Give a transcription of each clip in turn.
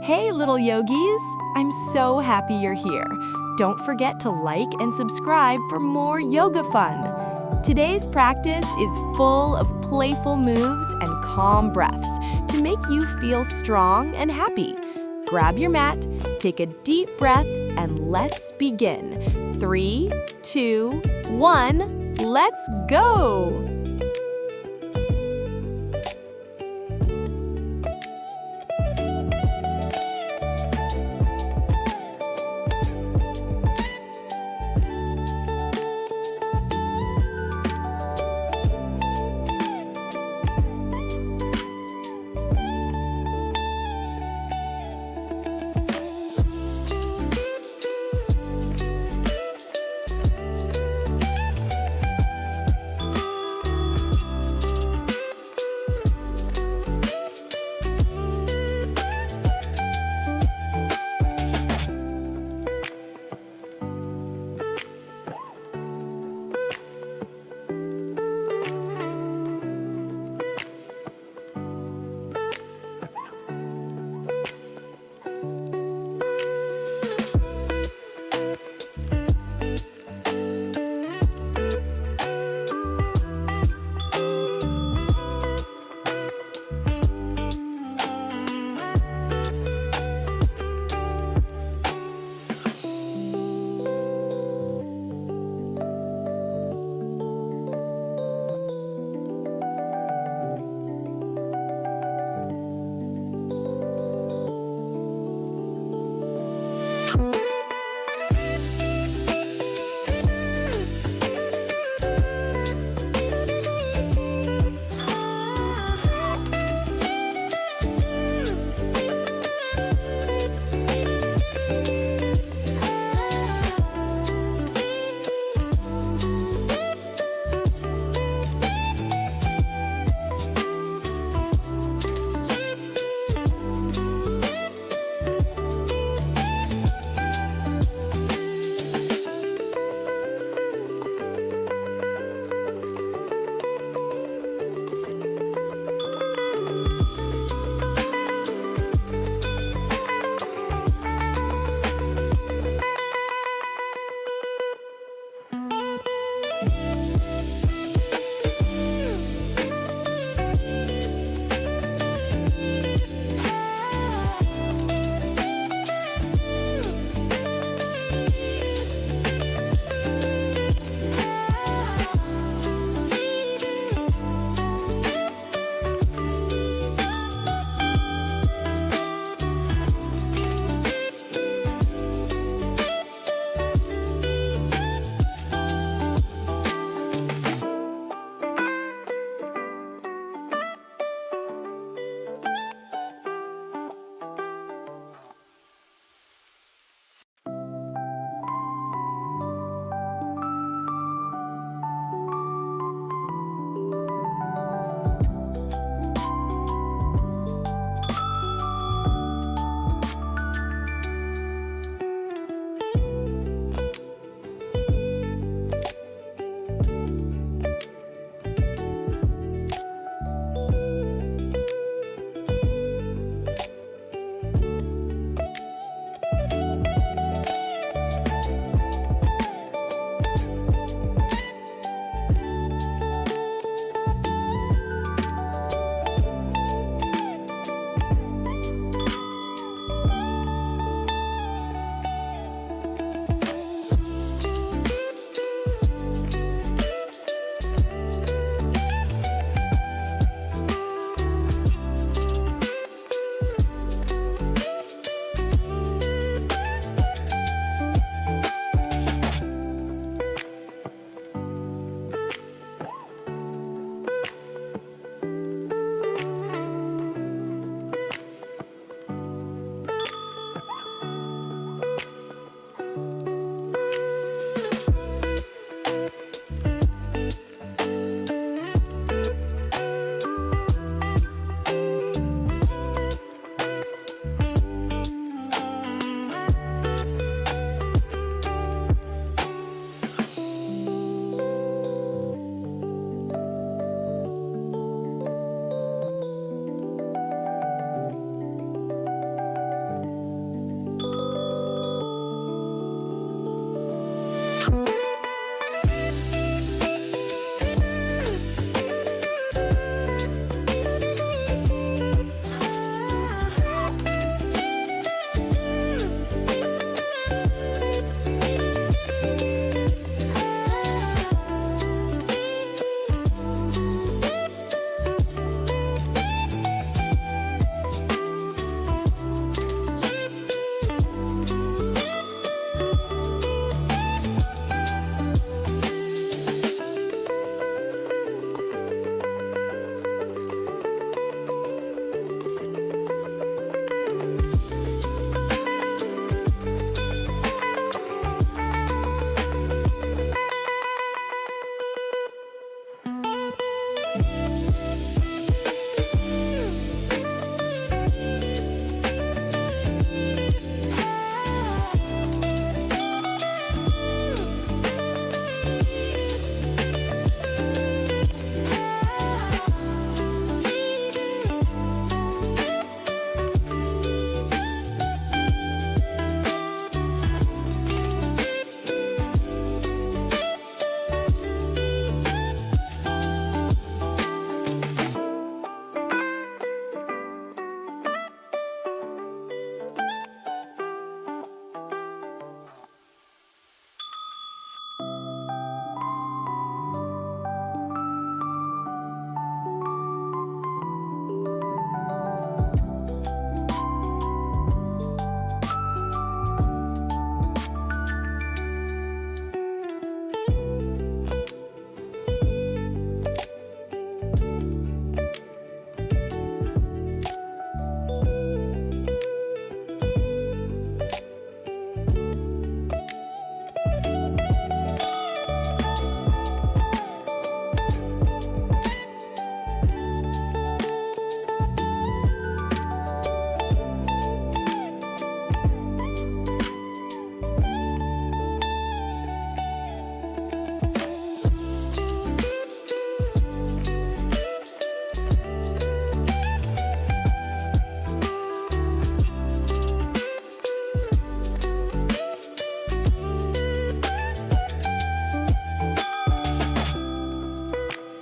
Hey, little yogis! I'm so happy you're here. Don't forget to like and subscribe for more yoga fun. Today's practice is full of playful moves and calm breaths to make you feel strong and happy. Grab your mat, take a deep breath, and let's begin. 3, 2, 1, let's go!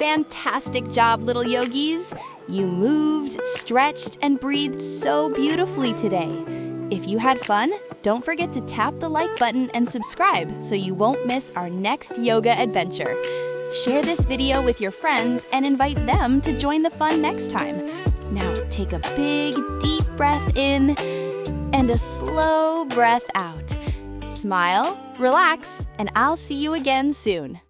Fantastic job, little yogis! You moved, stretched, and breathed so beautifully today. If you had fun, don't forget to tap the like button and subscribe so you won't miss our next yoga adventure. Share this video with your friends and invite them to join the fun next time. Now take a big, deep breath in and a slow breath out. Smile, relax, and I'll see you again soon.